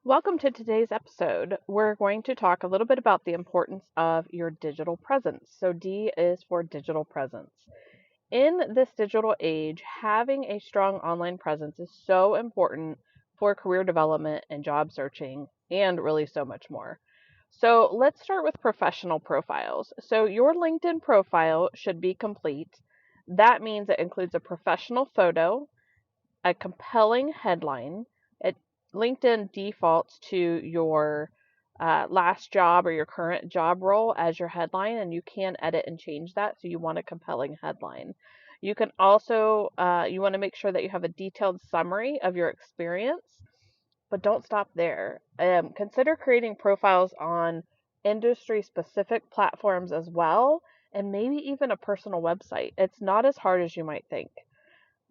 Welcome to today's episode. We're going to talk a little bit about the importance of your digital presence. So, D is for digital presence. In this digital age, having a strong online presence is so important for career development and job searching, and really so much more. So, let's start with professional profiles. So, your LinkedIn profile should be complete. That means it includes a professional photo, a compelling headline. It LinkedIn defaults to your last job or your current job role as your headline, and you can edit and change that. So you want a compelling headline. You can also you want to make sure that you have a detailed summary of your experience, but don't stop there. Consider creating profiles on industry-specific platforms as well, and maybe even a personal website. It's not as hard as you might think.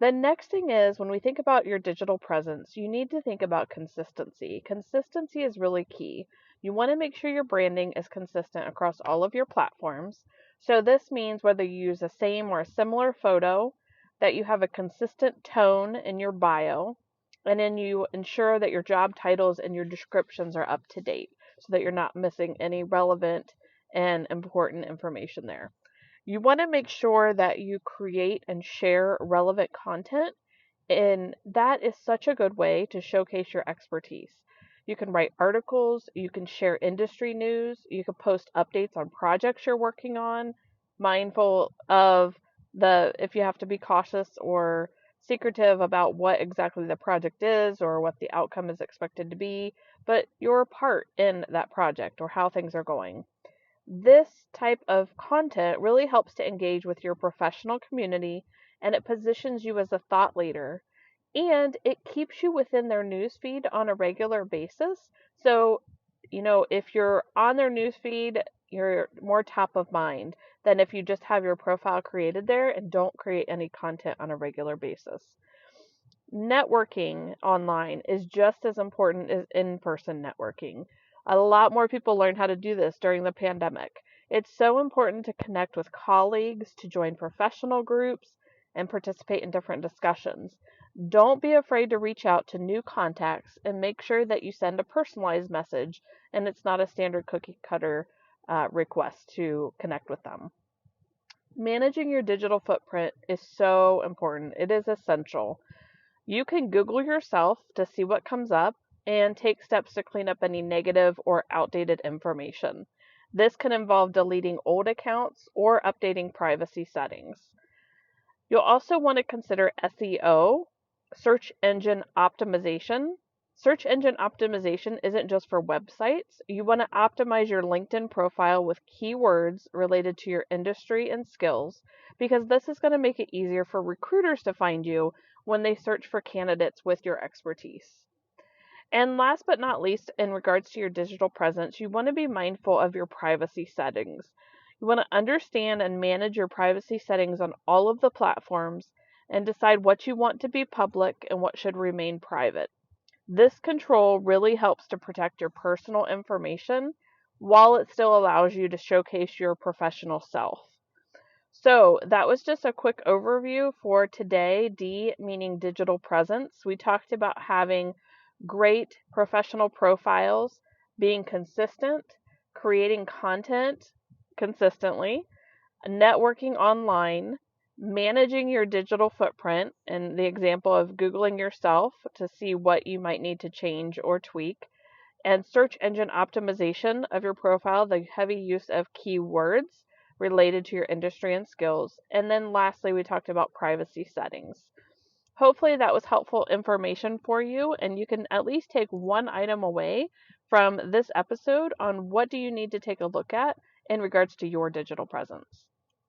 The next thing is when we think about your digital presence, you need to think about consistency. Consistency is really key. You want to make sure your branding is consistent across all of your platforms. So this means whether you use the same or a similar photo, that you have a consistent tone in your bio, and then you ensure that your job titles and your descriptions are up to date so that you're not missing any relevant and important information there. You want to make sure that you create and share relevant content, and that is such a good way to showcase your expertise. You can write articles, you can share industry news, you can post updates on projects you're working on, mindful of if you have to be cautious or secretive about what exactly the project is or what the outcome is expected to be, but your part in that project or how things are going. This type of content really helps to engage with your professional community, and it positions you as a thought leader, and it keeps you within their newsfeed on a regular basis. So, if you're on their newsfeed, you're more top of mind than if you just have your profile created there and don't create any content on a regular basis. Networking online is just as important as in-person networking. A lot more people learned how to do this during the pandemic. It's so important to connect with colleagues, to join professional groups, and participate in different discussions. Don't be afraid to reach out to new contacts and make sure that you send a personalized message and it's not a standard cookie cutter request to connect with them. Managing your digital footprint is so important. It is essential. You can Google yourself to see what comes up and take steps to clean up any negative or outdated information. This can involve deleting old accounts or updating privacy settings. You'll also want to consider SEO, search engine optimization. Search engine optimization isn't just for websites. You want to optimize your LinkedIn profile with keywords related to your industry and skills because this is going to make it easier for recruiters to find you when they search for candidates with your expertise. And last but not least, in regards to your digital presence, you want to be mindful of your privacy settings. You want to understand and manage your privacy settings on all of the platforms and decide what you want to be public and what should remain private. This control really helps to protect your personal information while it still allows you to showcase your professional self. So that was just a quick overview for today. D meaning digital presence. We talked about having great professional profiles, being consistent, creating content consistently, networking online, managing your digital footprint, and the example of Googling yourself to see what you might need to change or tweak, and search engine optimization of your profile, the heavy use of keywords related to your industry and skills. And then lastly, we talked about privacy settings. Hopefully that was helpful information for you, and you can at least take one item away from this episode on what do you need to take a look at in regards to your digital presence.